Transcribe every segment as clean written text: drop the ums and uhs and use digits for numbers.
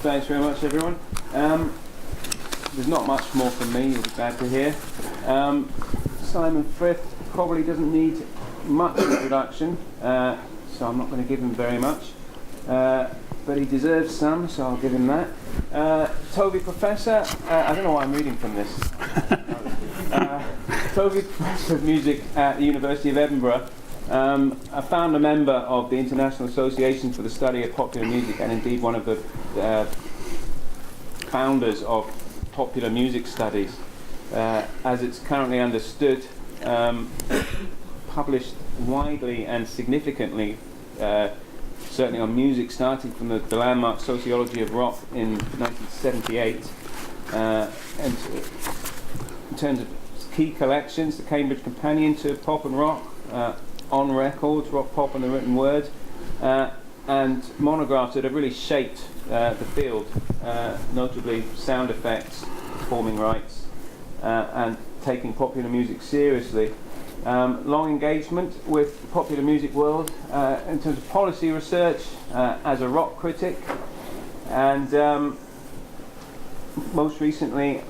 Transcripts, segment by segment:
Thanks very much, everyone. There's not much more from me, you'll be glad to hear. Simon Frith probably doesn't need much introduction, so I'm not going to give him very much. But he deserves some, so I'll give him that. Tovey Professor, I don't know why I'm reading from this. Tovey Professor of Music at the University of Edinburgh, a founder member of the International Association for the Study of Popular Music, and indeed one of the founders of popular music studies, as it's currently understood, published widely and significantly, certainly on music, starting from the landmark Sociology of Rock in 1978, and in terms of key collections, the Cambridge Companion to Pop and Rock, On Records, Rock, Pop and the Written Word, and monographs that have really shaped the field, notably sound effects, performing rights, and taking popular music seriously. Long engagement with the popular music world in terms of policy research as a rock critic, and most recently,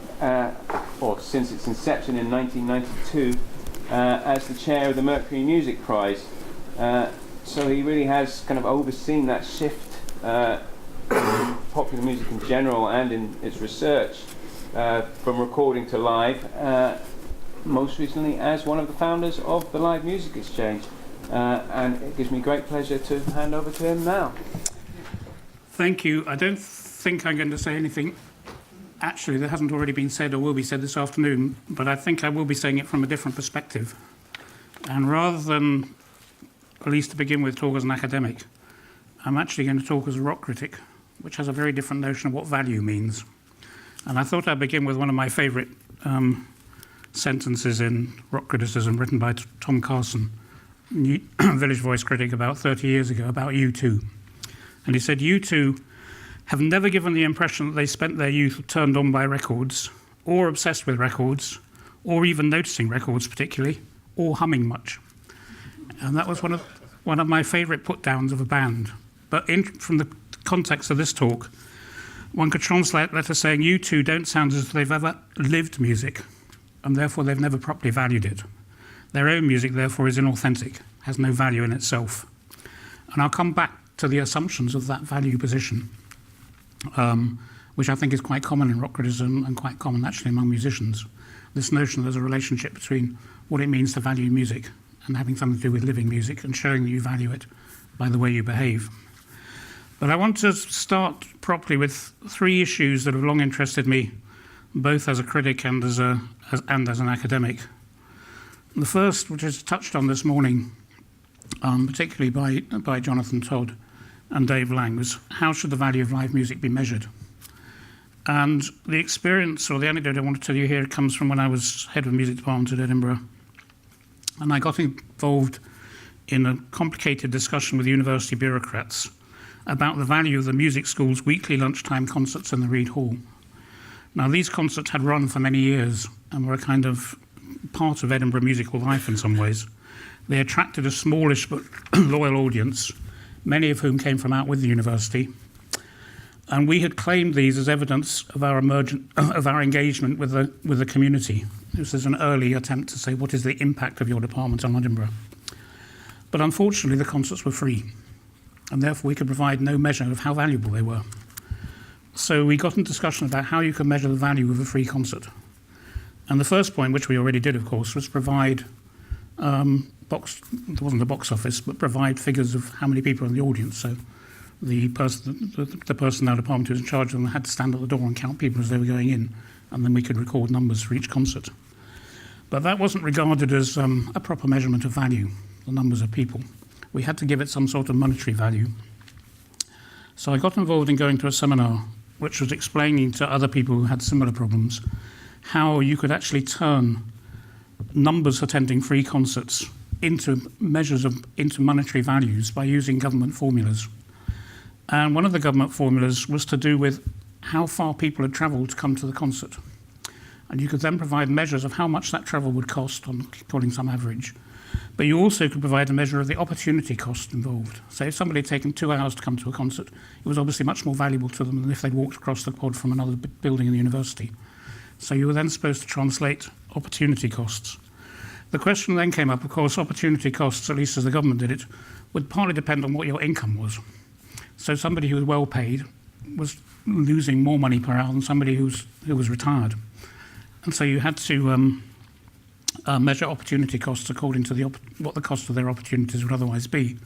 or since its inception in 1992, as the chair of the Mercury Music Prize. So he really has kind of overseen that shift in popular music in general and in its research from recording to live, most recently as one of the founders of the Live Music Exchange. And it gives me great pleasure to hand over to him now. Thank you. I don't think I'm going to say anything actually that hasn't already been said or will be said this afternoon, but I think I will be saying it from a different perspective. And rather than, at least to begin with, talk as an academic, I'm actually going to talk as a rock critic, which has a very different notion of what value means. And I thought I'd begin with one of my favourite sentences in rock criticism written by Tom Carson, Village Voice critic, about 30 years ago, about U2. And he said, U2 have never given the impression that they spent their youth turned on by records, or obsessed with records, or even noticing records particularly, or humming much. And that was one of my favourite put-downs of a band. But from the context of this talk, one could translate that as saying U2 don't sound as if they've ever lived music, and therefore they've never properly valued it. Their own music, therefore, is inauthentic, has no value in itself. And I'll come back to the assumptions of that value position, which I think is quite common in rock criticism and quite common actually among musicians. This notion that there's a relationship between what it means to value music and having something to do with living music and showing that you value it by the way you behave. But I want to start properly with three issues that have long interested me, both as a critic and as an academic. The first, which is touched on this morning, particularly by Jonathan Todd and Dave Lang, was how should the value of live music be measured? And the experience, or the anecdote I want to tell you here, comes from when I was head of the music department at Edinburgh. And I got involved in a complicated discussion with university bureaucrats about the value of the music school's weekly lunchtime concerts in the Reed Hall. Now, these concerts had run for many years and were a kind of part of Edinburgh musical life in some ways. They attracted a smallish but loyal audience, many of whom came from out with the university. And we had claimed these as evidence of our engagement with the community. This is an early attempt to say, what is the impact of your department on Edinburgh? But unfortunately, the concerts were free, and therefore we could provide no measure of how valuable they were. So we got into discussion about how you could measure the value of a free concert. And the first point, which we already did, of course, was provide there wasn't a box office, but provide figures of how many people are in the audience. So the person in our department who was in charge of them had to stand at the door and count people as they were going in, and then we could record numbers for each concert. But that wasn't regarded as a proper measurement of value, the numbers of people. We had to give it some sort of monetary value. So I got involved in going to a seminar which was explaining to other people who had similar problems how you could actually turn numbers attending free concerts into monetary values by using government formulas. And one of the government formulas was to do with how far people had travelled to come to the concert. And you could then provide measures of how much that travel would cost, on calling some average, But you also could provide a measure of the opportunity cost involved. So if somebody had taken 2 hours to come to a concert, it was obviously much more valuable to them than if they'd walked across the quad from another building in the university. So you were then supposed to translate opportunity costs. The question then came up, of course, opportunity costs, at least as the government did it, would partly depend on what your income was. So somebody who was well paid was losing more money per hour than somebody who was retired. And so you had to measure opportunity costs according to what the cost of their opportunities would otherwise be.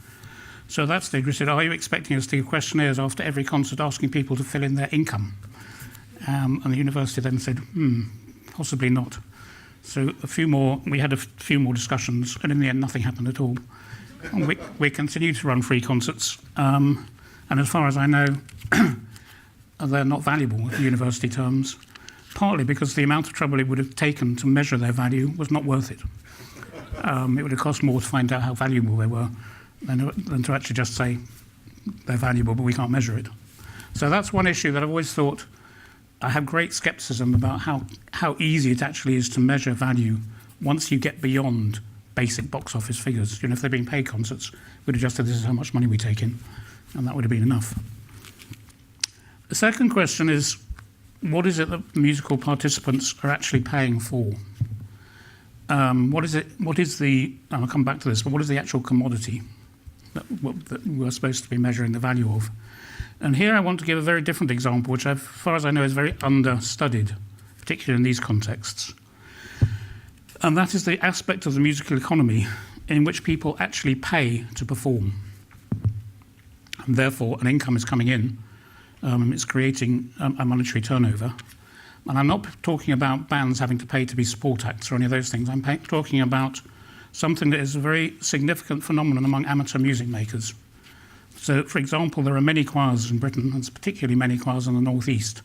So at that stage we said, are you expecting us to give questionnaires after every concert asking people to fill in their income? And the university then said, possibly not. So we had a few more discussions, and in the end nothing happened at all. And we continued to run free concerts, and as far as I know, they're not valuable in university terms, partly because the amount of trouble it would have taken to measure their value was not worth it. It would have cost more to find out how valuable they were than to actually just say they're valuable, but we can't measure it. So that's one issue that I've always thought. I have great scepticism about how easy it actually is to measure value once you get beyond basic box office figures. You know, if they're being paid concerts, we'd have just said this is how much money we take in, and that would have been enough. The second question is, what is it that musical participants are actually paying for? What is the, and I'll come back to this, but what is the actual commodity that we're supposed to be measuring the value of? And here I want to give a very different example, which, as far as I know, is very understudied, particularly in these contexts. And that is the aspect of the musical economy in which people actually pay to perform. And therefore, an income is coming in. It's creating a monetary turnover. And I'm not talking about bands having to pay to be support acts or any of those things. I'm talking about something that is a very significant phenomenon among amateur music makers. So, for example, there are many choirs in Britain, and particularly many choirs in the northeast,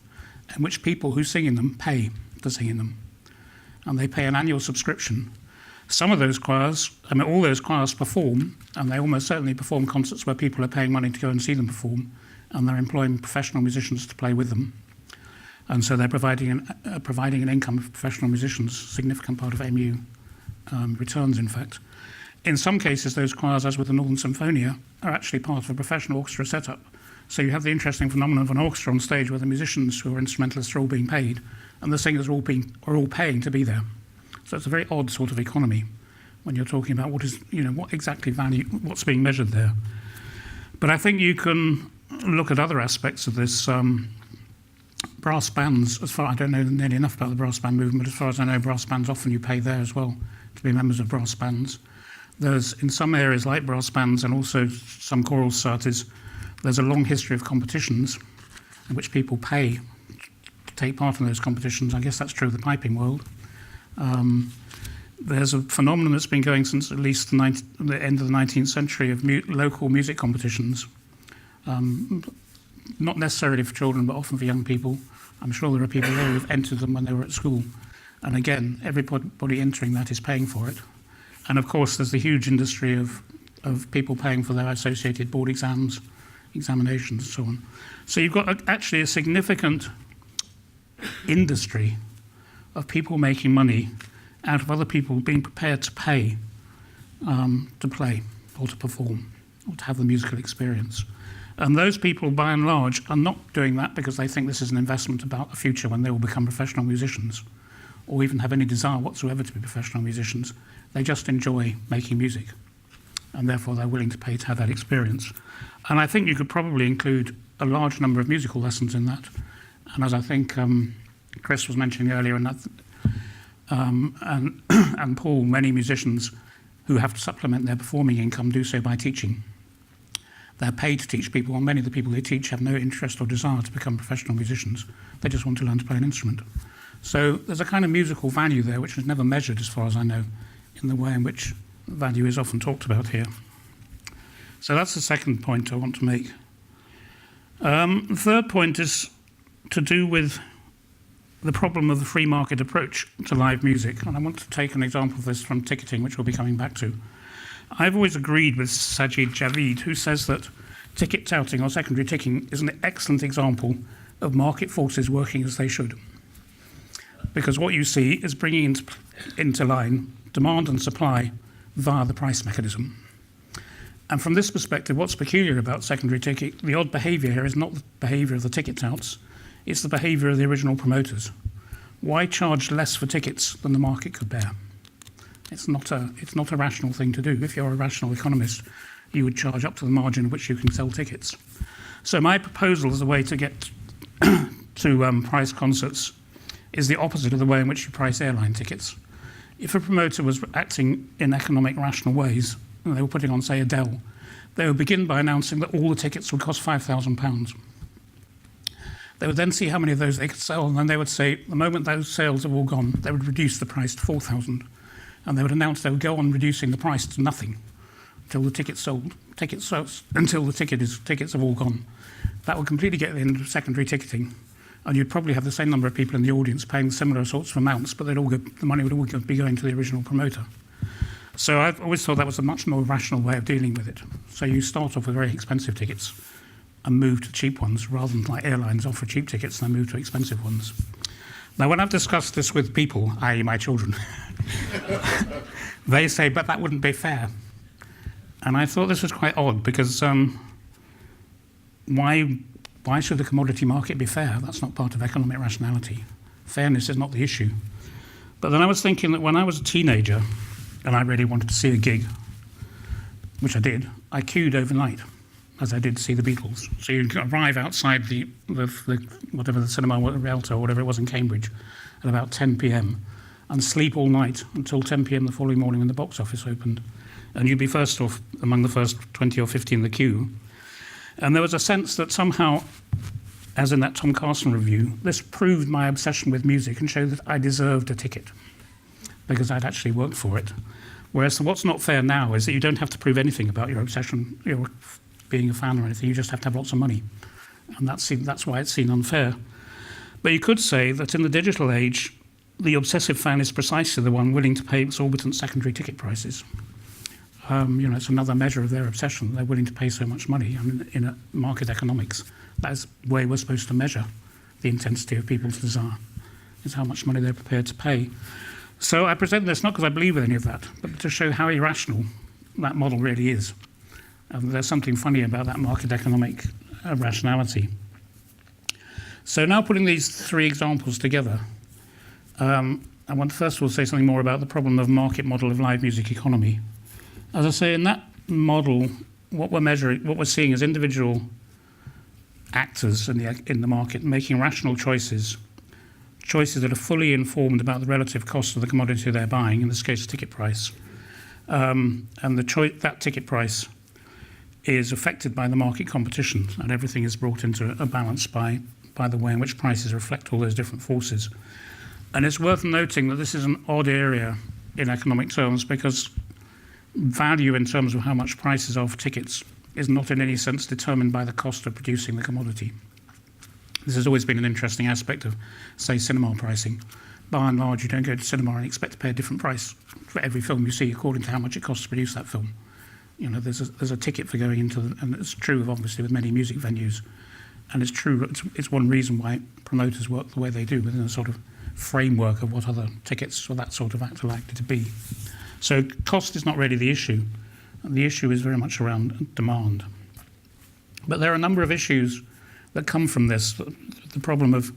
in which people who sing in them pay to sing in them. And they pay an annual subscription. Some of those choirs, all those choirs perform, and they almost certainly perform concerts where people are paying money to go and see them perform, and they're employing professional musicians to play with them. And so they're providing an income of professional musicians, a significant part of MU returns, in fact. In some cases, those choirs, as with the Northern Symphonia, are actually part of a professional orchestra setup. So you have the interesting phenomenon of an orchestra on stage where the musicians who are instrumentalists are all being paid, and the singers are all paying to be there. So it's a very odd sort of economy when you're talking about what exactly value, what's being measured there. But I think you can look at other aspects of this. Brass bands, I don't know nearly enough about the brass band movement, but as far as I know, brass bands often you pay there as well to be members of brass bands. There's, in some areas like brass bands and also some choral societies, there's a long history of competitions in which people pay to take part in those competitions. I guess that's true of the piping world. There's a phenomenon that's been going since at least the end of the 19th century of local music competitions. Not necessarily for children, but often for young people. I'm sure there are people there who've entered them when they were at school. And again, everybody entering that is paying for it. And of course, there's the huge industry of people paying for their associated board exams, examinations, and so on. So you've got actually a significant industry of people making money out of other people being prepared to pay to play or to perform or to have the musical experience. And those people, by and large, are not doing that because they think this is an investment about a future when they will become professional musicians or even have any desire whatsoever to be professional musicians. They just enjoy making music, and therefore they're willing to pay to have that experience. And I think you could probably include a large number of musical lessons in that. And as I think Chris was mentioning earlier, and Paul, many musicians who have to supplement their performing income do so by teaching. They're paid to teach people, and many of the people they teach have no interest or desire to become professional musicians. They just want to learn to play an instrument. So there's a kind of musical value there which is never measured, as far as I know, in the way in which value is often talked about here. So that's the second point I want to make. The third point is to do with the problem of the free market approach to live music. And I want to take an example of this from ticketing, which we'll be coming back to. I've always agreed with Sajid Javid, who says that ticket touting or secondary ticking is an excellent example of market forces working as they should. Because what you see is bringing into line demand and supply via the price mechanism. And from this perspective, what's peculiar about secondary ticket, the odd behaviour here is not the behaviour of the ticket touts, it's the behaviour of the original promoters. Why charge less for tickets than the market could bear? It's not a rational thing to do. If you're a rational economist, you would charge up to the margin at which you can sell tickets. So my proposal as a way to get to price concerts is the opposite of the way in which you price airline tickets. If a promoter was acting in economic rational ways, and they were putting on, say, Adele, they would begin by announcing that all the tickets would cost £5,000. They would then see how many of those they could sell, and then they would say, the moment those sales have all gone, they would reduce the price to £4,000. And they would announce they would go on reducing the price to nothing until the tickets sold, until the tickets have all gone. That would completely get into secondary ticketing, and you'd probably have the same number of people in the audience paying similar sorts of amounts, but the money would all be going to the original promoter. So I've always thought that was a much more rational way of dealing with it. So you start off with very expensive tickets and move to cheap ones, rather than like airlines offer cheap tickets and then move to expensive ones. Now, when I've discussed this with people, i.e. my children, they say, but that wouldn't be fair. And I thought this was quite odd, because why should the commodity market be fair? That's not part of economic rationality. Fairness is not the issue. But then I was thinking that when I was a teenager, and I really wanted to see a gig, which I did, I queued overnight, as I did to see the Beatles. So you arrive outside the whatever the cinema, Rialto, or whatever it was in Cambridge, at about 10 p.m, and sleep all night until 10 p.m. the following morning when the box office opened. And you'd be first off among the first 20 or 50 in the queue. And there was a sense that somehow, as in that Tom Carson review, this proved my obsession with music and showed that I deserved a ticket, because I'd actually worked for it. Whereas what's not fair now is that you don't have to prove anything about your obsession, your being a fan or anything. You just have to have lots of money. And that's why it's seen unfair. But you could say that in the digital age, the obsessive fan is precisely the one willing to pay exorbitant secondary ticket prices. It's another measure of their obsession. They're willing to pay so much money. I mean, in market economics, that's the way we're supposed to measure the intensity of people's desire, is how much money they're prepared to pay. So I present this not because I believe in any of that, but to show how irrational that model really is. There's something funny about that market economic rationality. So now putting these three examples together, I want to first of all say something more about the problem of market model of live music economy. As I say, in that model, what we're seeing is individual actors in the market making rational choices that are fully informed about the relative cost of the commodity they're buying, in this case, ticket price. And that ticket price is affected by the market competition, and everything is brought into a balance by the way in which prices reflect all those different forces. And it's worth noting that this is an odd area in economic terms, because value in terms of how much prices are for tickets is not in any sense determined by the cost of producing the commodity. This has always been an interesting aspect of, say, cinema pricing. By and large, you don't go to cinema and expect to pay a different price for every film you see according to how much it costs to produce that film. There's a ticket for going into and it's true, obviously, with many music venues. And it's true, it's one reason why promoters work the way they do, within a sort of framework of what other tickets for that sort of act are likely to be. So cost is not really the issue. The issue is very much around demand. But there are a number of issues that come from this. The problem of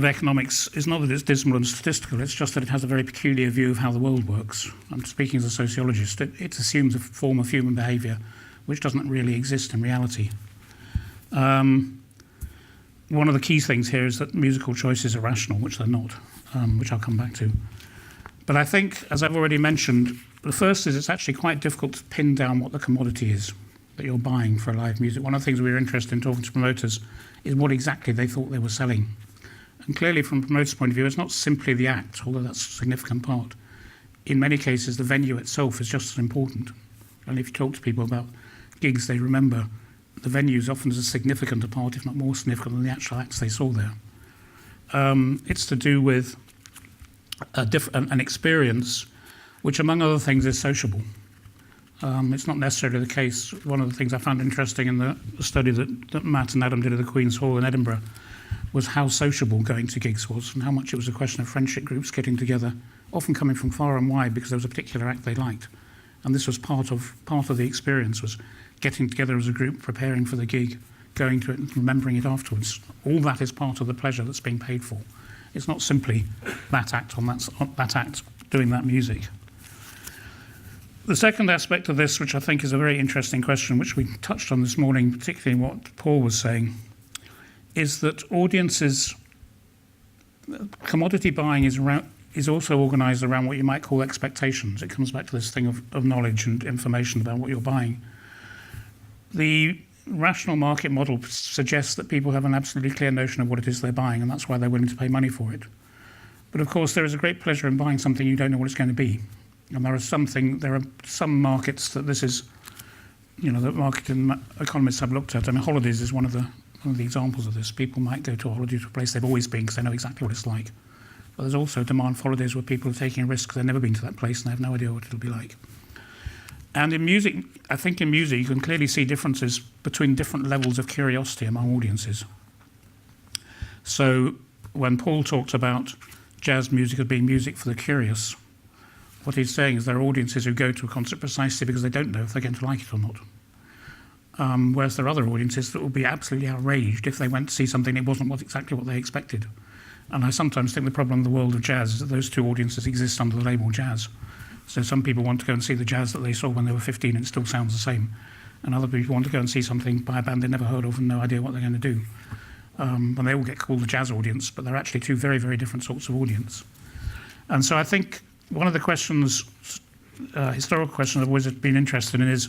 economics is not that it's dismal and statistical, it's just that it has a very peculiar view of how the world works. I'm speaking as a sociologist. It assumes a form of human behaviour which doesn't really exist in reality. One of the key things here is that musical choices are rational, which they're not, which I'll come back to. But I think, as I've already mentioned, the first is it's actually quite difficult to pin down what the commodity is that you're buying for live music. One of the things we were interested in talking to promoters is what exactly they thought they were selling. And clearly, from a promoter's point of view, it's not simply the act, although that's a significant part. In many cases, the venue itself is just as important. And if you talk to people about gigs, they remember the venue is often as significant a part, if not more significant, than the actual acts they saw there. It's to do with an experience which, among other things, is sociable. It's not necessarily the case. One of the things I found interesting in the study that Matt and Adam did at the Queen's Hall in Edinburgh was how sociable going to gigs was, and how much it was a question of friendship groups getting together often coming from far and wide because there was a particular act they liked. And this was part of the experience, was getting together as a group, preparing for the gig, going to it and remembering it afterwards. All that is part of the pleasure that's being paid for. It's not simply that act on that act doing that music. The second aspect of this, which I think is a very interesting question, which we touched on this morning, particularly in what Paul was saying, is that audiences, commodity buying is also organised around what you might call expectations. It comes back to this thing of knowledge and information about what you're buying. The rational market model suggests that people have an absolutely clear notion of what it is they're buying, and that's why they're willing to pay money for it. But of course, there is a great pleasure in buying something you don't know what it's going to be. And there are some markets that this is, that market economists have looked at. I mean, holidays is one of the examples of this. People might go to a holiday to a place they've always been because they know exactly what it's like. But there's also demand for holidays where people are taking a risk because they've never been to that place and they have no idea what it'll be like. And in music, I think in music you can clearly see differences between different levels of curiosity among audiences. So when Paul talked about jazz music as being music for the curious, what he's saying is there are audiences who go to a concert precisely because they don't know if they're going to like it or not. Whereas there are other audiences that will be absolutely outraged if they went to see something that wasn't exactly what they expected. And I sometimes think the problem in the world of jazz is that those two audiences exist under the label jazz. So some people want to go and see the jazz that they saw when they were 15 and it still sounds the same. And other people want to go and see something by a band they never heard of and no idea what they're going to do. And they all get called the jazz audience, but they're actually two very, very different sorts of audience. And so I think one of the questions, historical questions I've always been interested in is,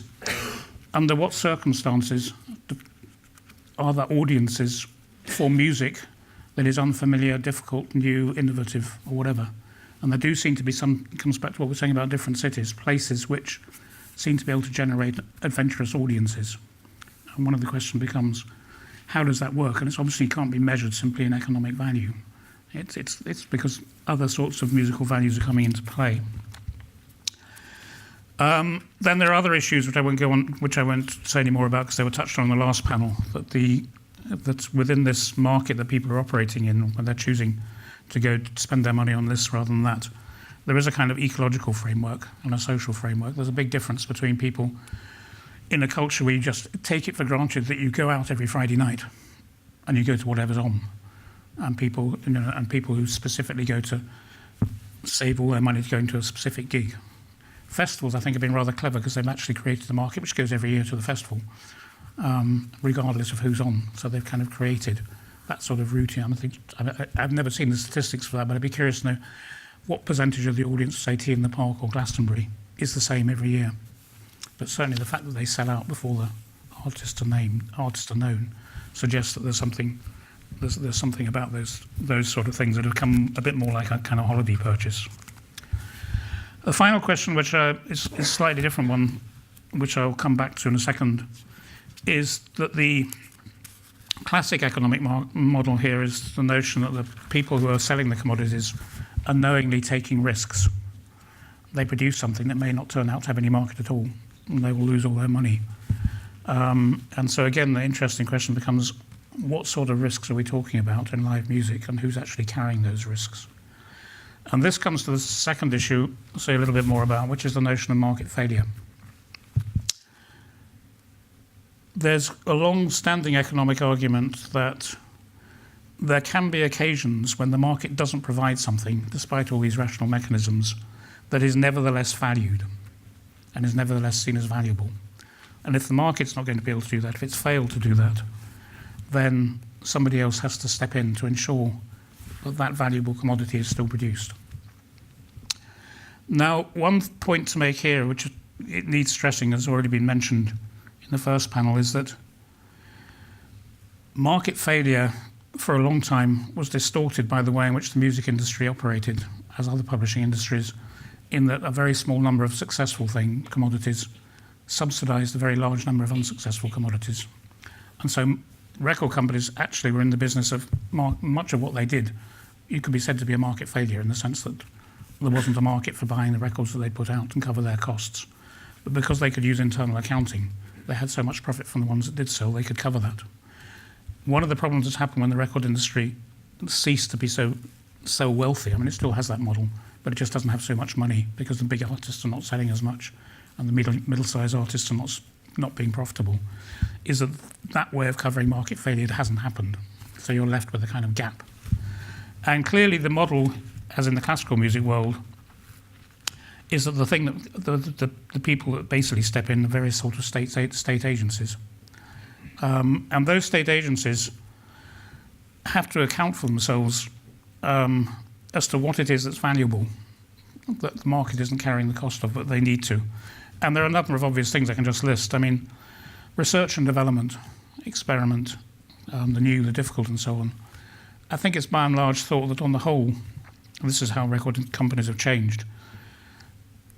under what circumstances are there audiences for music that is unfamiliar, difficult, new, innovative, or whatever? And there do seem to be some, it comes back to what we're saying about different cities, places which seem to be able to generate adventurous audiences. And one of the questions becomes, how does that work? And it's obviously can't be measured simply in economic value. It's because other sorts of musical values are coming into play. Then there are other issues which I won't say any more about because they were touched on in the last panel, that within this market that people are operating in, when they're choosing to go to spend their money on this rather than that, there is a kind of ecological framework and a social framework. There's a big difference between people in a culture where you just take it for granted that you go out every Friday night and you go to whatever's on, and people who specifically go to save all their money to go into a specific gig. Festivals, I think, have been rather clever because they've actually created a market which goes every year to the festival, regardless of who's on. So they've kind of created that sort of routine. I've never seen the statistics for that, but I'd be curious to know what percentage of the audience, say, Tea in the Park or Glastonbury, is the same every year. But certainly the fact that they sell out before the artists are known, suggests that there's something about those sort of things that have come a bit more like a kind of holiday purchase. The final question, which is a slightly different one, which I'll come back to in a second, is that the classic economic model here is the notion that the people who are selling the commodities are knowingly taking risks. They produce something that may not turn out to have any market at all, and they will lose all their money. And so again, the interesting question becomes, what sort of risks are we talking about in live music, and who's actually carrying those risks? And this comes to the second issue I'll say a little bit more about, which is the notion of market failure. There's a long-standing economic argument that there can be occasions when the market doesn't provide something, despite all these rational mechanisms, that is nevertheless valued and is nevertheless seen as valuable. And if the market's not going to be able to do that, if it's failed to do that, then somebody else has to step in to ensure that that valuable commodity is still produced. Now, one point to make here, which it needs stressing, has already been mentioned in the first panel, is that market failure for a long time was distorted by the way in which the music industry operated, as other publishing industries, in that a very small number of successful commodities subsidized a very large number of unsuccessful commodities. And so record companies actually were in the business of much of what they did. It could be said to be a market failure in the sense that there wasn't a market for buying the records that they put out and cover their costs. But because they could use internal accounting, they had so much profit from the ones that did sell, they could cover that. One of the problems that's happened when the record industry ceased to be so wealthy, I mean, it still has that model, but it just doesn't have so much money because the big artists are not selling as much and the middle-sized artists are not being profitable, is that way of covering market failure hasn't happened. So you're left with a kind of gap. And clearly the model, as in the classical music world, is that the thing that the people that basically step in are various sort of state agencies. And those state agencies have to account for themselves as to what it is that's valuable, that the market isn't carrying the cost of, but they need to. And there are a number of obvious things I can just list. I mean, research and development, experiment, the new, the difficult, and so on. I think it's by and large thought that on the whole, and this is how record companies have changed,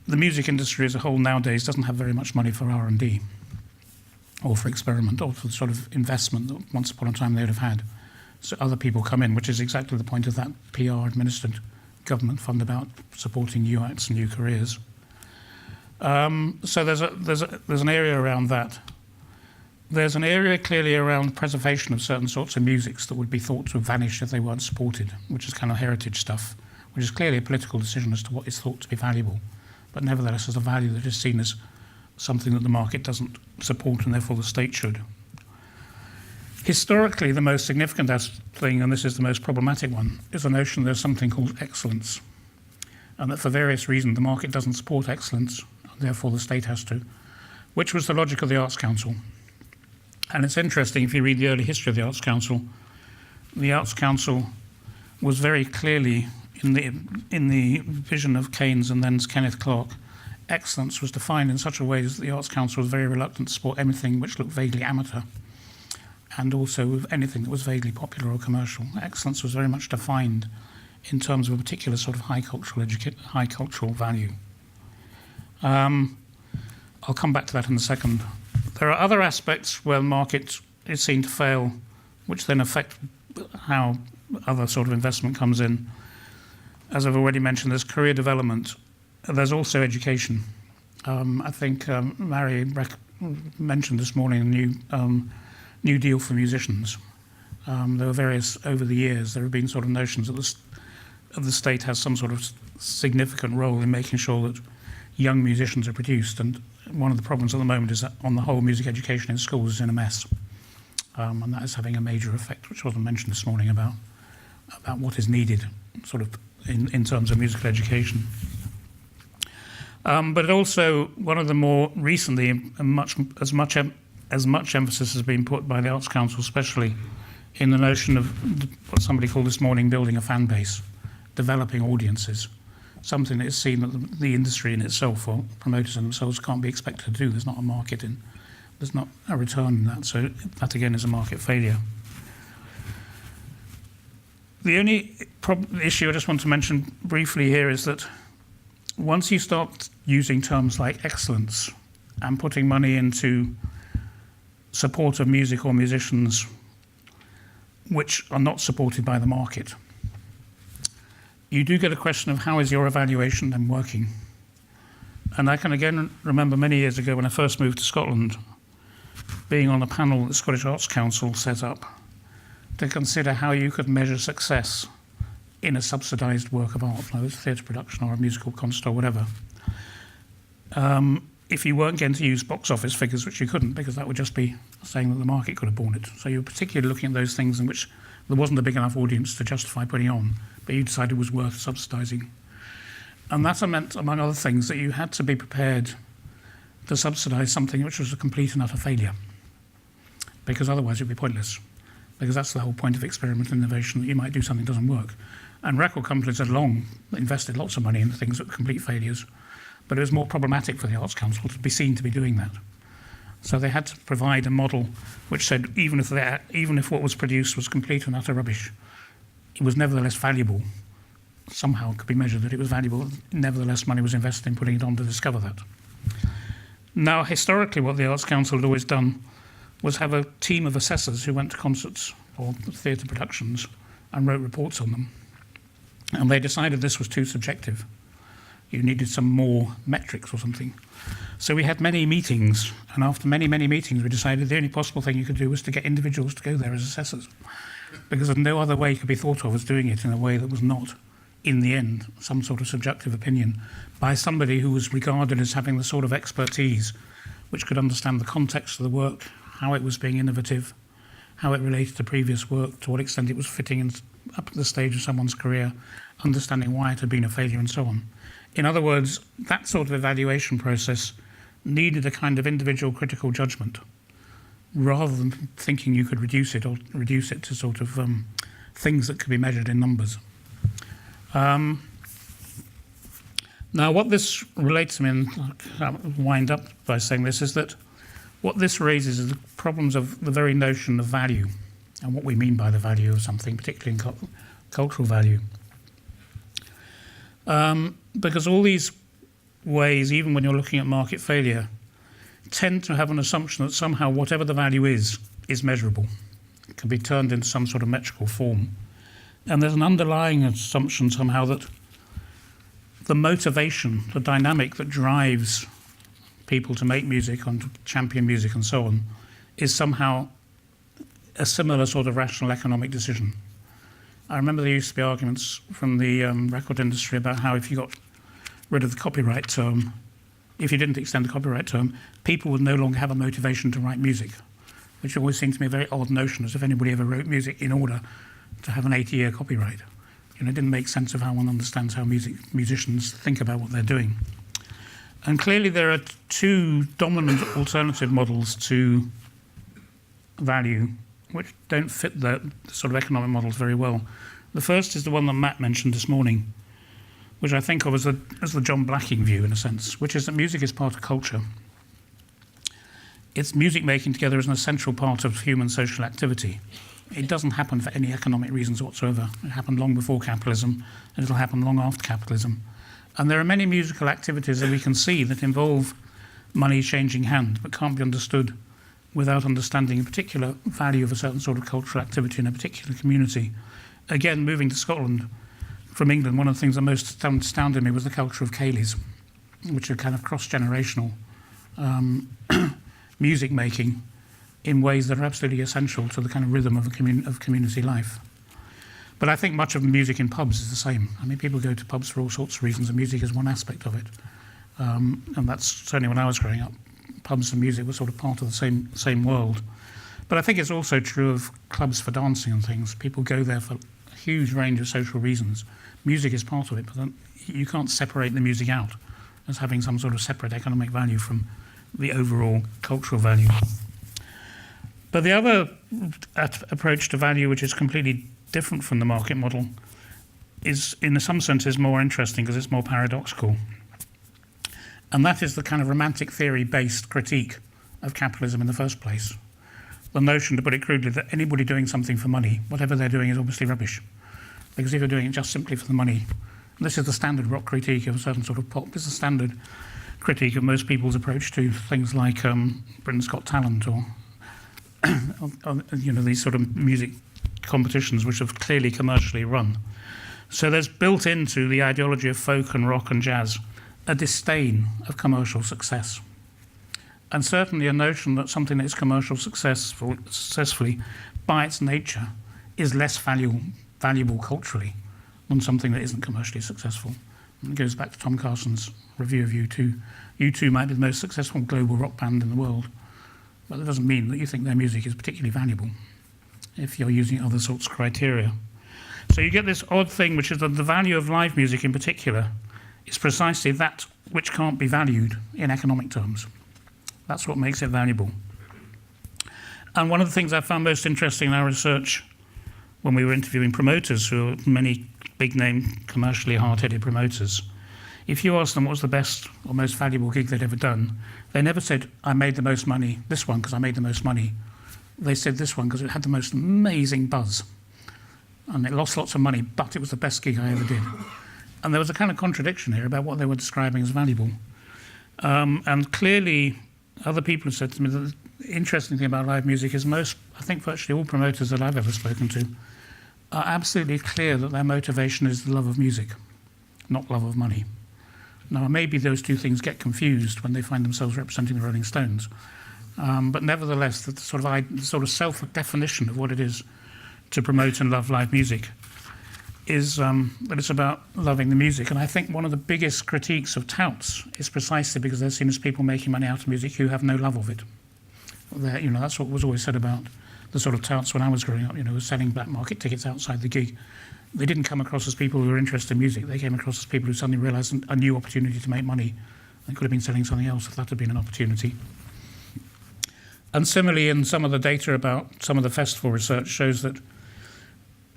the music industry as a whole nowadays doesn't have very much money for R&D or for experiment or for the sort of investment that once upon a time they would have had. So other people come in, which is exactly the point of that PR-administered government fund about supporting new acts and new careers. So there's an area around that. There's an area clearly around preservation of certain sorts of musics that would be thought to have vanished if they weren't supported, which is kind of heritage stuff, which is clearly a political decision as to what is thought to be valuable, but nevertheless as a value that is seen as something that the market doesn't support and therefore the state should. Historically, the most significant thing, and this is the most problematic one, is the notion there's something called excellence, and that for various reasons the market doesn't support excellence, and therefore the state has to, which was the logic of the Arts Council. And it's interesting, if you read the early history of the Arts Council was very clearly, in the vision of Keynes and then Kenneth Clark, excellence was defined in such a way that the Arts Council was very reluctant to support anything which looked vaguely amateur, and also anything that was vaguely popular or commercial. Excellence was very much defined in terms of a particular sort of high cultural value. I'll come back to that in a second. There are other aspects where the market is seen to fail, which then affect how other sort of investment comes in. As I've already mentioned, there's career development. There's also education. I think Mary mentioned this morning a new deal for musicians. There were various, over the years, there have been sort of notions that the state has some sort of significant role in making sure that young musicians are produced. And one of the problems at the moment is that, on the whole, music education in schools is in a mess. And that is having a major effect, which wasn't mentioned this morning, about what is needed, sort of, in terms of musical education. But also, one of the more recently, as much emphasis has been put by the Arts Council, especially in the notion of what somebody called this morning building a fan base, developing audiences, something that is seen that the industry in itself, or promoters themselves, can't be expected to do. There's not a market in, there's not a return in that, so that again is a market failure. The only issue I just want to mention briefly here is that once you start using terms like excellence and putting money into support of music or musicians which are not supported by the market, you do get a question of how is your evaluation then working? And I can again remember many years ago when I first moved to Scotland, being on a panel that the Scottish Arts Council set up to consider how you could measure success in a subsidised work of art, whether it's a theatre production or a musical concert or whatever. If you weren't going to use box office figures, which you couldn't, because that would just be saying that the market could have borne it. So you were particularly looking at those things in which there wasn't a big enough audience to justify putting on, but you decided was worth subsidising. And that meant, among other things, that you had to be prepared to subsidise something which was a complete and utter failure, because otherwise it would be pointless, because that's the whole point of experiment and innovation, that you might do something that doesn't work. And record companies had long invested lots of money in things that were complete failures, but it was more problematic for the Arts Council to be seen to be doing that. So they had to provide a model which said even if what was produced was complete and utter rubbish, it was nevertheless valuable. Somehow it could be measured that it was valuable. Nevertheless, money was invested in putting it on to discover that. Now, historically, what the Arts Council had always done was have a team of assessors who went to concerts or theatre productions and wrote reports on them. And they decided this was too subjective. You needed some more metrics or something. So we had many meetings, and after many, many meetings, we decided the only possible thing you could do was to get individuals to go there as assessors, because there's no other way could be thought of as doing it in a way that was not in the end, some sort of subjective opinion by somebody who was regarded as having the sort of expertise which could understand the context of the work, how it was being innovative, how it related to previous work, to what extent it was fitting in up at the stage of someone's career, understanding why it had been a failure and so on. In other words, that sort of evaluation process needed a kind of individual critical judgment rather than thinking you could reduce it to sort of things that could be measured in numbers. Now, what this relates to me, and I'll wind up by saying this, is that what this raises is the problems of the very notion of value and what we mean by the value of something, particularly in cultural value. Because all these ways, even when you're looking at market failure, tend to have an assumption that somehow whatever the value is measurable. It can be turned into some sort of metrical form. And there's an underlying assumption somehow that the motivation, the dynamic that drives people to make music and to champion music and so on, is somehow a similar sort of rational economic decision. I remember there used to be arguments from the record industry about how if you got rid of the copyright term, if you didn't extend the copyright term, people would no longer have a motivation to write music, which always seemed to me a very odd notion, as if anybody ever wrote music in order to have an 80-year copyright. You know, it didn't make sense of how one understands how musicians think about what they're doing. And clearly there are two dominant alternative models to value which don't fit the sort of economic models very well. The first is the one that Matt mentioned this morning, which I think of as the John Blacking view, in a sense, which is that music is part of culture. It's music making together as an essential part of human social activity. It doesn't happen for any economic reasons whatsoever. It happened long before capitalism, and it'll happen long after capitalism. And there are many musical activities that we can see that involve money changing hand, but can't be understood without understanding a particular value of a certain sort of cultural activity in a particular community. Again, moving to Scotland from England, one of the things that most astounded me was the culture of ceilidhs, which are kind of cross-generational music making in ways that are absolutely essential to the kind of rhythm of community life. But I think much of the music in pubs is the same. I mean, people go to pubs for all sorts of reasons, and music is one aspect of it. And that's certainly when I was growing up. Pubs and music were sort of part of the same world. But I think it's also true of clubs for dancing and things. People go there for a huge range of social reasons. Music is part of it, but then you can't separate the music out as having some sort of separate economic value from the overall cultural value. But the other approach to value, which is completely different from the market model, is in some sense is more interesting because it's more paradoxical. And that is the kind of romantic theory-based critique of capitalism in the first place. The notion, to put it crudely, that anybody doing something for money, whatever they're doing, is obviously rubbish. Because if you're doing it just simply for the money, this is the standard rock critique of a certain sort of pop. This is the standard critique of most people's approach to things like Britain's Got Talent or these sort of music competitions which have clearly commercially run. So there's built into the ideology of folk and rock and jazz a disdain of commercial success. And certainly a notion that something that is commercial successfully, by its nature, is less valuable culturally than something that isn't commercially successful. And it goes back to Tom Carson's review of U2. U2 might be the most successful global rock band in the world, but that doesn't mean that you think their music is particularly valuable if you're using other sorts of criteria. So you get this odd thing, which is that the value of live music in particular is precisely that which can't be valued in economic terms. That's what makes it valuable. And one of the things I found most interesting in our research when we were interviewing promoters, who are many big-name, commercially hard-headed promoters, if you ask them what was the best or most valuable gig they'd ever done, they never said, I made the most money, this one because I made the most money. They said this one because it had the most amazing buzz. And it lost lots of money, but it was the best gig I ever did. And there was a kind of contradiction here about what they were describing as valuable. And clearly, other people have said to me that the interesting thing about live music is I think virtually all promoters that I've ever spoken to are absolutely clear that their motivation is the love of music, not love of money. Now, maybe those two things get confused when they find themselves representing the Rolling Stones. But nevertheless, the sort of self-definition of what it is to promote and love live music is that it's about loving the music. And I think one of the biggest critiques of touts is precisely because they're seen as people making money out of music who have no love of it. That's what was always said about the sort of touts when I was growing up, selling black market tickets outside the gig. They didn't come across as people who were interested in music. They came across as people who suddenly realised a new opportunity to make money. They could have been selling something else if that had been an opportunity. And similarly, in some of the data about some of the festival research shows that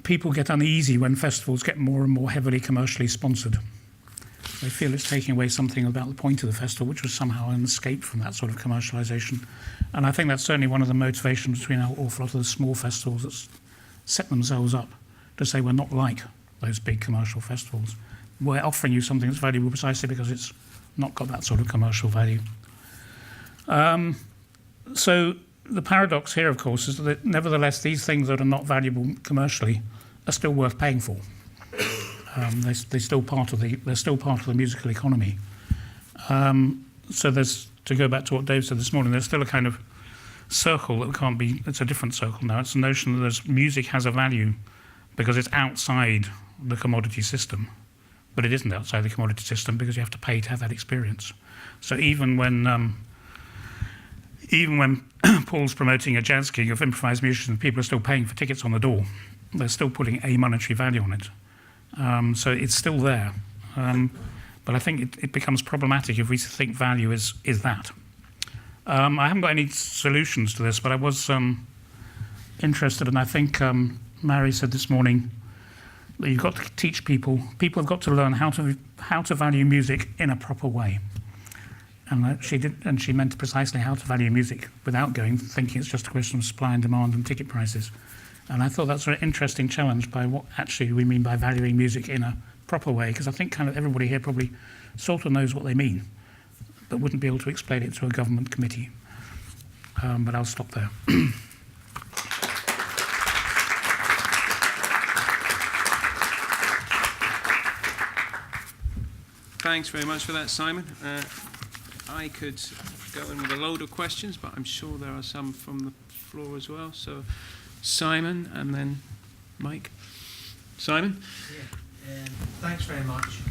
people get uneasy when festivals get more and more heavily commercially sponsored. They feel it's taking away something about the point of the festival, which was somehow an escape from that sort of commercialisation. And I think that's certainly one of the motivations between an awful lot of the small festivals that set themselves up to say we're not like those big commercial festivals. We're offering you something that's valuable precisely because it's not got that sort of commercial value. So the paradox here, of course, is that nevertheless these things that are not valuable commercially are still worth paying for. They're still part of the musical economy. So there's, to go back to what Dave said this morning, there's still a kind of circle that can't be. It's a different circle now. It's the notion that music has a value because it's outside the commodity system, but it isn't outside the commodity system because you have to pay to have that experience. So even when Paul's promoting a jazz gig of improvised musicians, people are still paying for tickets on the door. They're still putting a monetary value on it. So it's still there. But I think it becomes problematic if we think value is that. I haven't got any solutions to this, but I was interested, and I think Mary said this morning that you've got to teach people have got to learn how to value music in a proper way. And she meant precisely how to value music without thinking it's just a question of supply and demand and ticket prices. And I thought that's an interesting challenge by what actually we mean by valuing music in a proper way, because I think kind of everybody here probably sort of knows what they mean, but wouldn't be able to explain it to a government committee. But I'll stop there. Thanks very much for that, Simon. I could go in with a load of questions, but I'm sure there are some from the floor as well. So Simon and then Mike. Simon? Yeah, thanks very much.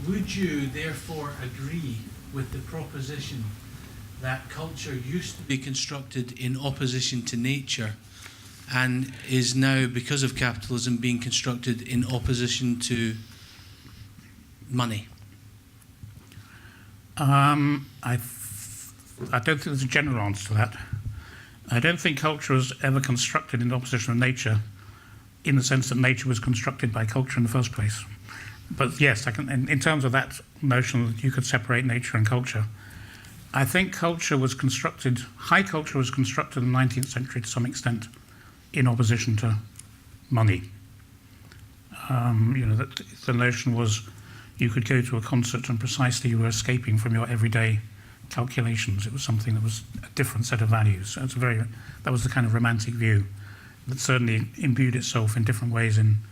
Would you therefore agree with the proposition that culture used to be constructed in opposition to nature and is now, because of capitalism, being constructed in opposition to money? I don't think there's a general answer to that. I don't think culture was ever constructed in opposition to nature in the sense that nature was constructed by culture in the first place. But yes, in terms of that notion that you could separate nature and culture, I think high culture was constructed in the 19th century to some extent in opposition to money. That the notion was you could go to a concert and precisely you were escaping from your everyday calculations. It was something that was a different set of values. So that was the kind of romantic view that certainly imbued itself in different ways in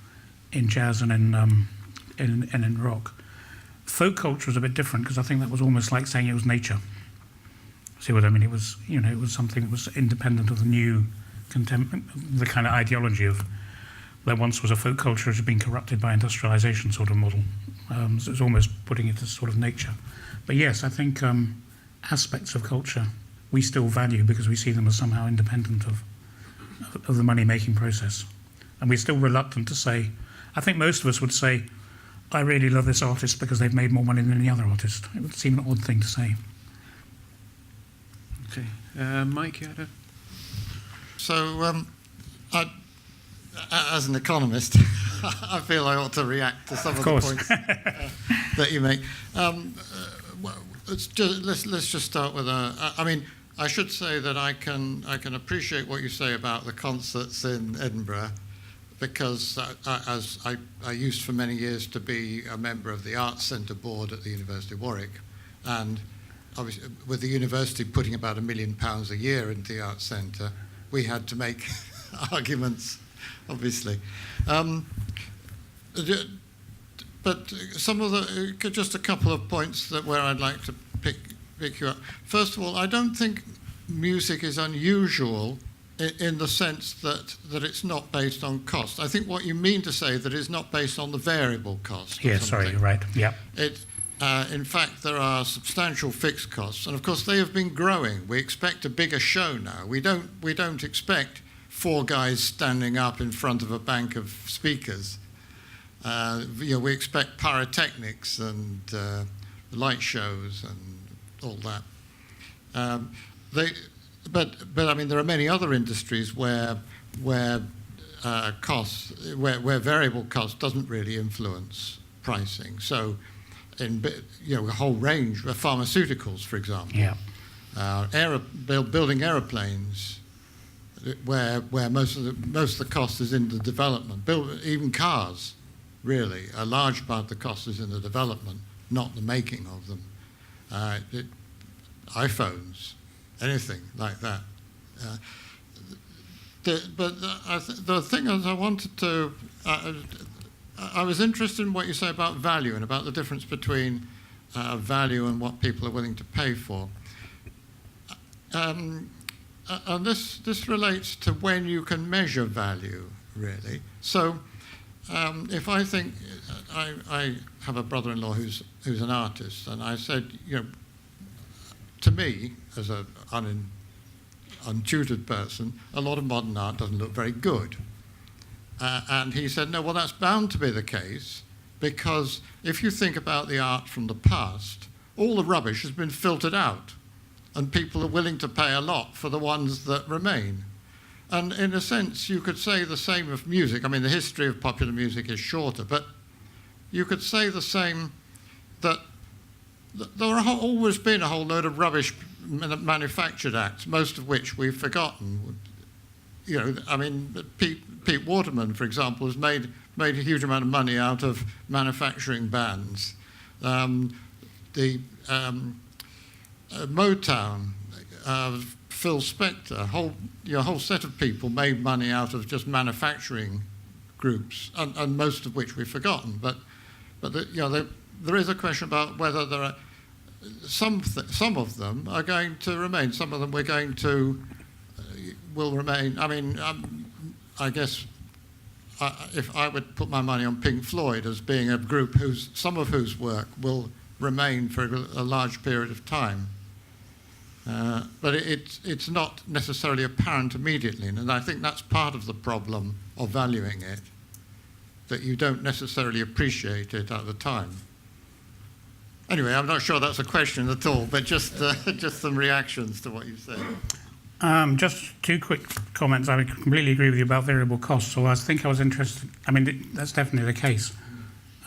jazz and in rock. Folk culture was a bit different because I think that was almost like saying it was nature. See what I mean? It was something that was independent of the new the kind of ideology of there once was a folk culture which had been corrupted by industrialization sort of model. So it's almost putting it as sort of nature. But yes, I think aspects of culture we still value because we see them as somehow independent of the money-making process. And we're still reluctant to say, I think most of us would say, I really love this artist because they've made more money than any other artist. It would seem an odd thing to say. Okay. Mike, you had a... So, as an economist, I feel I ought to react to some of the points that you make. Let's just start with I should say that I can appreciate what you say about the concerts in Edinburgh, because as I used for many years to be a member of the Arts Centre Board at the University of Warwick, and obviously with the university putting about £1 million a year into the Arts Centre, we had to make arguments, obviously. But some of just a couple of points where I'd like to pick you up. First of all, I don't think music is unusual in the sense that it's not based on cost. I think what you mean to say that it's not based on the variable cost. Yeah, sorry, you're right. Yeah. In fact, there are substantial fixed costs, and of course they have been growing. We expect a bigger show now. We don't expect 4 guys standing up in front of a bank of speakers. We expect pyrotechnics and light shows and all that. But I mean, there are many other industries where variable cost doesn't really influence pricing. So, in a whole range of pharmaceuticals, for example, building aeroplanes, where most of the cost is in the development. Even cars, really, a large part of the cost is in the development, not the making of them. iPhones, anything like that. The thing is, I wanted to. I was interested in what you say about value and about the difference between value and what people are willing to pay for. And this relates to when you can measure value, really. So, if I think I have a brother-in-law who's an artist, and I said, to me, as an untutored person, a lot of modern art doesn't look very good. And he said, no, well, that's bound to be the case, because if you think about the art from the past, all the rubbish has been filtered out, and people are willing to pay a lot for the ones that remain. And in a sense, you could say the same of music. I mean, the history of popular music is shorter, but you could say the same, that there have always been a whole load of rubbish manufactured acts, most of which we've forgotten. I mean, Pete Waterman, for example, has made a huge amount of money out of manufacturing bands. The Motown, Phil Spector, a whole set of people made money out of just manufacturing groups, and most of which we've forgotten. But there is a question about whether there are some of them are going to remain. Some of them will remain. I mean, I guess if I would put my money on Pink Floyd as being a group some of whose work will remain for a large period of time. But it's not necessarily apparent immediately, and I think that's part of the problem of valuing it, that you don't necessarily appreciate it at the time. Anyway, I'm not sure that's a question at all, but just some reactions to what you said. Just 2 quick comments. I completely agree with you about variable costs. So I think I was interested. I mean, that's definitely the case.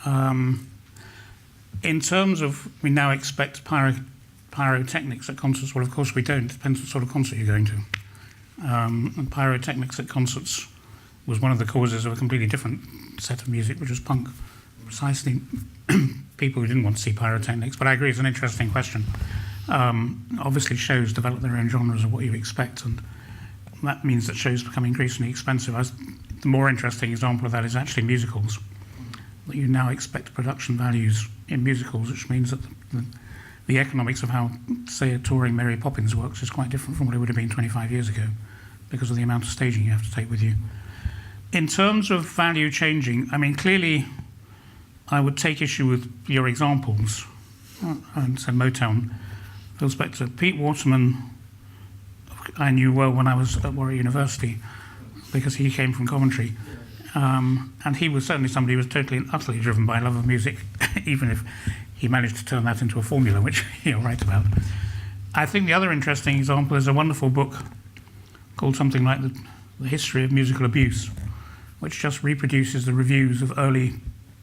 In terms of, we now expect pyrotechnics at concerts. Well, of course we don't. It depends what sort of concert you're going to. And pyrotechnics at concerts was one of the causes of a completely different set of music, which was punk. Precisely people who didn't want to see pyrotechnics. But I agree, it's an interesting question. Obviously, shows develop their own genres of what you expect, and that means that shows become increasingly expensive. The more interesting example of that is actually musicals. That you now expect production values in musicals, which means that the economics of how, say, a touring Mary Poppins works is quite different from what it would have been 25 years ago, because of the amount of staging you have to take with you. In terms of value changing, I mean, clearly, I would take issue with your examples. And so Motown, Phil Spector, Pete Waterman, I knew well when I was at Warwick University, because he came from Coventry. And he was certainly somebody who was totally and utterly driven by love of music, even if he managed to turn that into a formula, which you'll write about. I think the other interesting example is a wonderful book called something like The History of Musical Abuse, which just reproduces the reviews of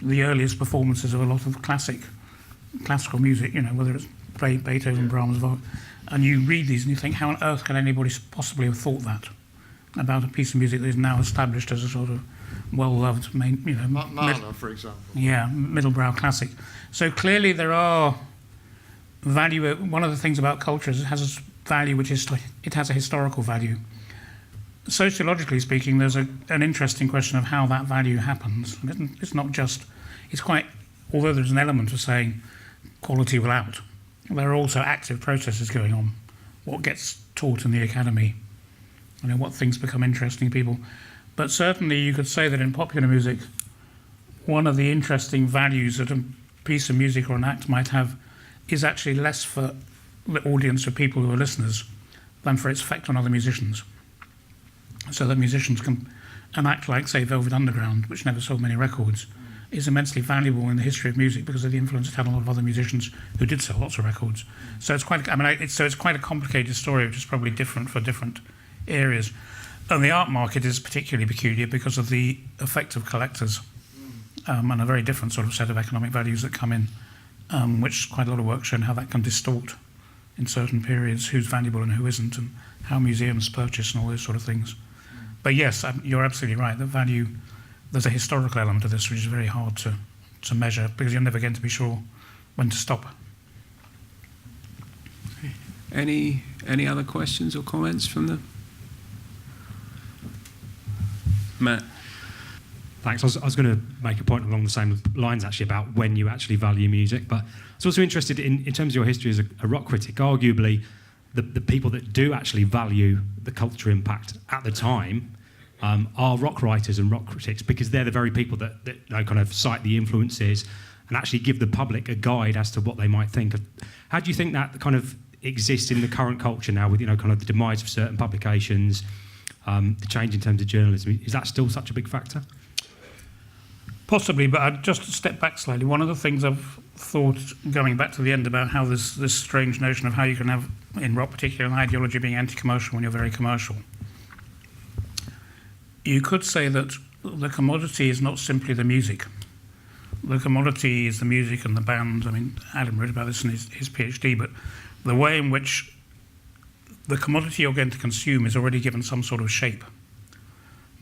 the earliest performances of a lot of classical music, whether it's Beethoven, Brahms, Wagner. And you read these and you think, how on earth can anybody possibly have thought that about a piece of music that is now established as a sort of well-loved, Mahler, for example. Yeah, middle-brow classic. So clearly there are value. One of the things about culture is it has a value it has a historical value. Sociologically speaking, there's an interesting question of how that value happens. It's not just, although there's an element of saying quality will out, there are also active processes going on. What gets taught in the academy, what things become interesting to people. But certainly you could say that in popular music, one of the interesting values that a piece of music or an act might have is actually less for the audience of people who are listeners than for its effect on other musicians. So that musicians can, an act like, say, Velvet Underground, which never sold many records, is immensely valuable in the history of music because of the influence it had on a lot of other musicians who did sell lots of records. So it's quite, it's quite a complicated story, which is probably different for different areas. And the art market is particularly peculiar because of the effect of collectors and a very different sort of set of economic values that come in, which quite a lot of work shown how that can distort in certain periods who's valuable and who isn't, and how museums purchase and all those sort of things. But yes, you're absolutely right. The value, there's a historical element to this which is very hard to measure because you're never going to be sure when to stop. Any other questions or comments from the... Matt? Thanks. I was going to make a point along the same lines, actually, about when you actually value music. But I was also interested in terms of your history as a rock critic. Arguably, the people that do actually value the culture impact at the time are rock writers and rock critics, because they're the very people that kind of cite the influences and actually give the public a guide as to what they might think. How do you think that kind of exists in the current culture now, with kind of the demise of certain publications, the change in terms of journalism? Is that still such a big factor? Possibly, but I'd just step back slightly. One of the things I've thought, going back to the end, about how this strange notion of how you can have, in rock particularly, an ideology being anti-commercial when you're very commercial. You could say that the commodity is not simply the music. The commodity is the music and the band. I mean, Adam wrote about this in his PhD, but the way in which the commodity you're going to consume is already given some sort of shape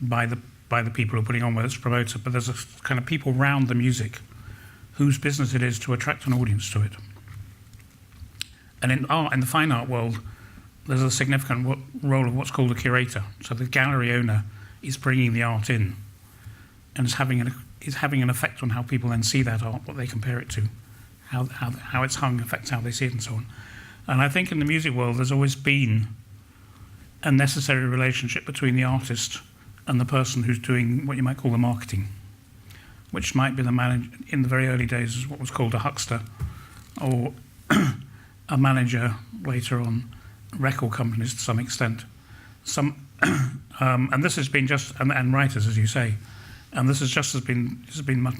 by the people who are putting on, whether it's promoter, but there's a kind of people around the music whose business it is to attract an audience to it. And in the fine art world, there's a significant role of what's called a curator. So the gallery owner is bringing the art in and is having an effect on how people then see that art, what they compare it to, how it's hung affects how they see it, and so on. And I think in the music world, there's always been a necessary relationship between the artist and the person who's doing what you might call the marketing, which might be the manager. In the very early days, is what was called a huckster, or a manager later on, record companies to some extent. And this has been just, and writers, as you say, and this has been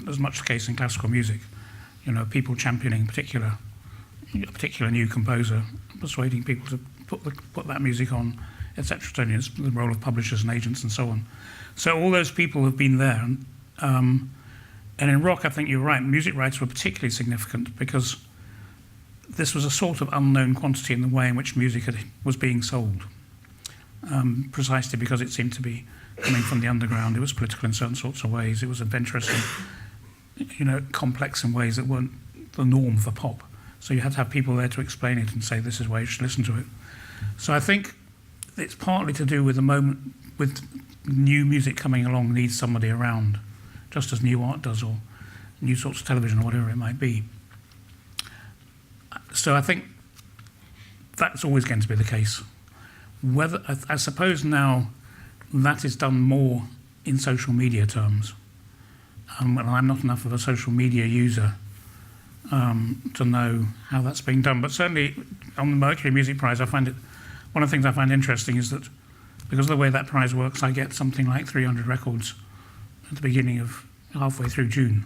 as much the case in classical music. People championing a particular new composer, persuading people to put that music on, etc. It's the role of publishers and agents and so on. So all those people have been there. And in rock, I think you're right, music rights were particularly significant because this was a sort of unknown quantity in the way in which music was being sold, precisely because it seemed to be coming from the underground. It was political in certain sorts of ways. It was adventurous and complex in ways that weren't the norm for pop. So you had to have people there to explain it and say, this is why you should listen to it. So I think it's partly to do with the moment, with new music coming along needs somebody around, just as new art does, or new sorts of television, or whatever it might be. So I think that's always going to be the case. Whether I suppose now that is done more in social media terms. And I'm not enough of a social media user to know how that's being done. But certainly on the Mercury Music Prize, one of the things I find interesting is that because of the way that prize works, I get something like 300 records at the beginning of halfway through June.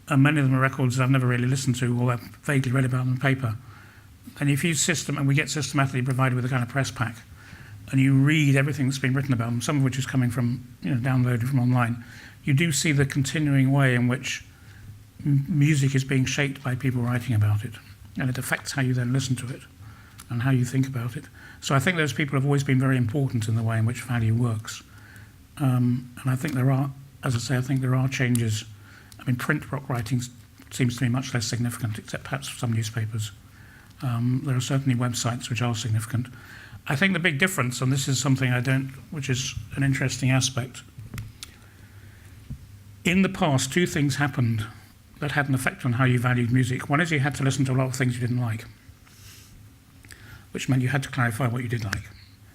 And many of them are records that I've never really listened to, or I've vaguely read about on paper. And if you and we get systematically provided with a kind of press pack, and you read everything that's been written about them, some of which is coming from, downloaded from online, you do see the continuing way in which music is being shaped by people writing about it. And it affects how you then listen to it and how you think about it. So I think those people have always been very important in the way in which value works. And I think there are, as I say, I think there are changes. I mean, print rock writing seems to me much less significant, except perhaps for some newspapers. There are certainly websites which are significant. I think the big difference, and this is something which is an interesting aspect. In the past, two things happened that had an effect on how you valued music. One is you had to listen to a lot of things you didn't like, which meant you had to clarify what you did like.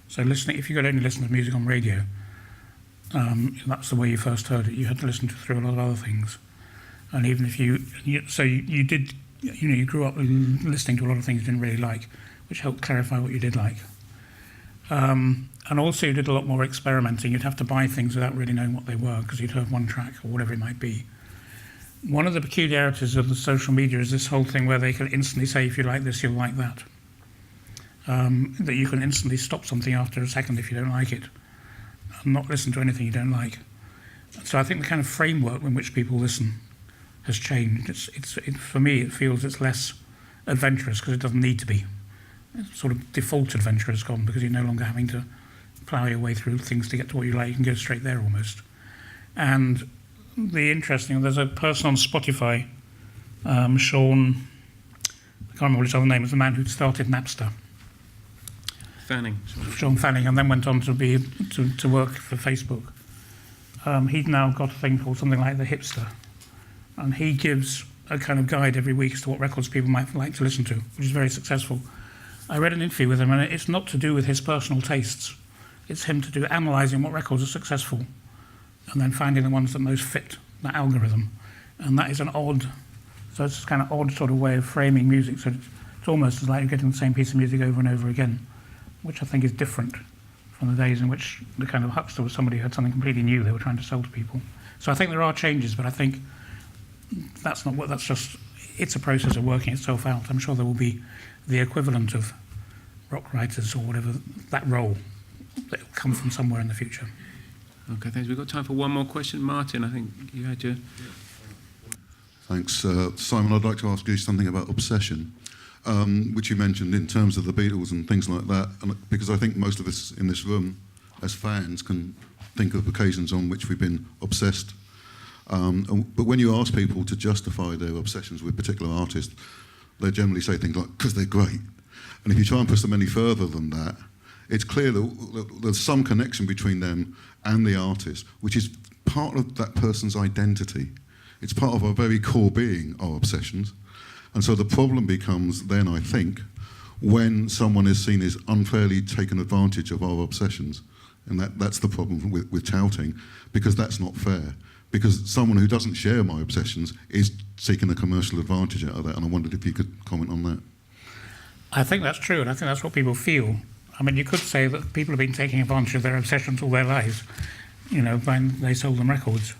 So listening, if you could only listen to music on radio, that's the way you first heard it. You had to listen through a lot of other things. And even if you did, you grew up listening to a lot of things you didn't really like, which helped clarify what you did like. And also you did a lot more experimenting. You'd have to buy things without really knowing what they were, because you'd heard one track or whatever it might be. One of the peculiarities of the social media is this whole thing where they can instantly say, if you like this, you'll like that. That you can instantly stop something after a second if you don't like it, and not listen to anything you don't like. So I think the kind of framework in which people listen has changed. For me, it feels it's less adventurous because it doesn't need to be. Sort of default adventure has gone because you're no longer having to plough your way through things to get to what you like. You can go straight there almost. And there's a person on Spotify, Sean, I can't remember what his other name is, the man who started Napster. Fanning. Sean Fanning, and then went on to work for Facebook. He's now got a thing called something like The Hipster, and he gives a kind of guide every week as to what records people might like to listen to, which is very successful. I read an interview with him, and it's not to do with his personal tastes. It's him to do analysing what records are successful, and then finding the ones that most fit that algorithm. And that is so it's a kind of odd sort of way of framing music. So it's almost as like you're getting the same piece of music over and over again, which I think is different from the days in which the kind of huckster was somebody who had something completely new they were trying to sell to people. So I think there are changes, but I think it's a process of working itself out. I'm sure there will be the equivalent of rock writers or whatever, that role that will come from somewhere in the future. Okay, thanks. We've got time for one more question. Martin, I think you had your... Thanks. Simon, I'd like to ask you something about obsession, which you mentioned in terms of the Beatles and things like that, because I think most of us in this room, as fans, can think of occasions on which we've been obsessed. But when you ask people to justify their obsessions with particular artists, they generally say things like, because they're great. And if you try and push them any further than that, it's clear that there's some connection between them and the artist, which is part of that person's identity. It's part of our very core being, our obsessions. And so the problem becomes then, I think, when someone is seen as unfairly taken advantage of our obsessions. And that's the problem with touting, because that's not fair. Because someone who doesn't share my obsessions is seeking a commercial advantage out of that. And I wondered if you could comment on that. I think that's true, and I think that's what people feel. I mean, you could say that people have been taking advantage of their obsessions all their lives, when they sold them records.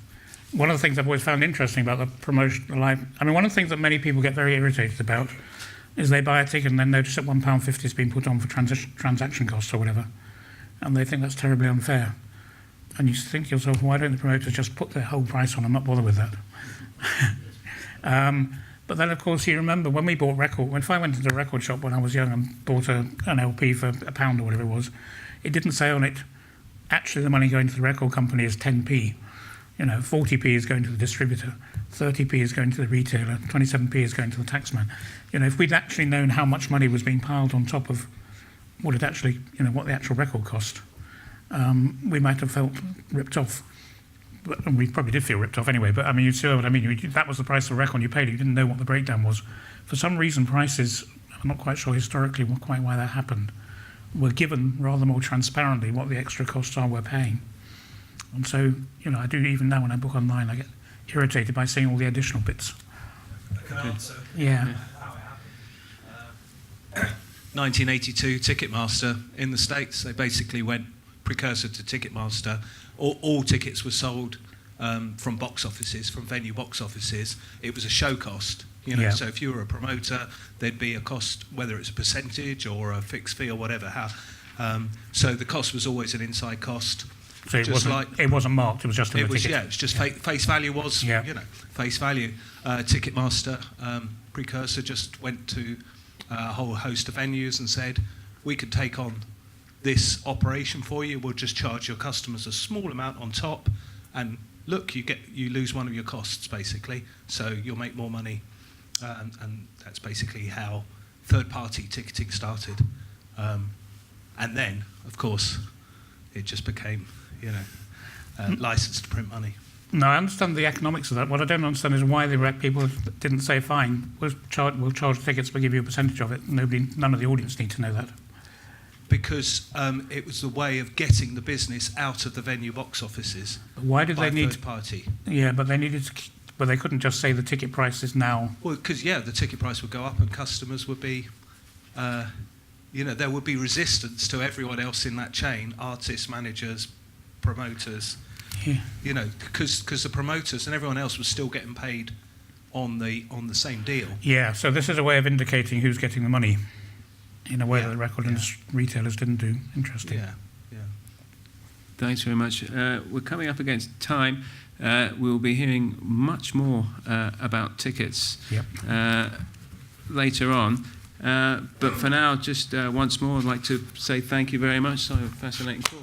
One of the things I've always found interesting about the promotion of live... I mean, one of the things that many people get very irritated about is they buy a ticket and then notice that £1.50 has been put on for transaction costs or whatever, and they think that's terribly unfair. And you think to yourself, why don't the promoters just put their whole price on and not bother with that? But then, of course, you remember when we bought if I went into a record shop when I was young and bought an LP for £1 or whatever it was, it didn't say on it, actually the money going to the record company is 10p. 40p is going to the distributor, 30p is going to the retailer, 27p is going to the taxman. If we'd actually known how much money was being piled on top of what the actual record cost, we might have felt ripped off. And we probably did feel ripped off anyway, but I mean, you see what I mean? That was the price of the record you paid. You didn't know what the breakdown was. For some reason, prices, I'm not quite sure historically quite why that happened, were given rather more transparently what the extra costs are we're paying. And so, I do, even now when I book online, I get irritated by seeing all the additional bits. Can I answer? Yeah. How it happened. 1982, Ticketmaster in the States, they basically went precursor to Ticketmaster. All tickets were sold from box offices, from venue box offices. It was a show cost, So if you were a promoter, there'd be a cost, whether it's a percentage or a fixed fee or whatever. So the cost was always an inside cost. So it wasn't marked. It was just it was just face value was face value. Ticketmaster precursor just went to a whole host of venues and said, we could take on this operation for you. We'll just charge your customers a small amount on top, and look, you lose one of your costs basically, so you'll make more money, and that's basically how third-party ticketing started. And then, of course, it just became, licensed to print money. No, I understand the economics of that. What I don't understand is why the people didn't say, fine, we'll charge tickets, but give you a percentage of it. None of the audience need to know that. because it was the way of getting the business out of the venue box offices. Why did they need third party? Yeah, but they needed to, but they couldn't just say the ticket price is now. Well, because the ticket price would go up and customers would be, there would be resistance to everyone else in that chain, artists, managers, promoters. Yeah. Because the promoters and everyone else was still getting paid on the same deal. Yeah, so this is a way of indicating who's getting the money in a way that the record industry retailers didn't do. Interesting. Yeah. Thanks very much. We're coming up against time. We'll be hearing much more about tickets later on. But for now, just once more, I'd like to say thank you very much. So fascinating talk.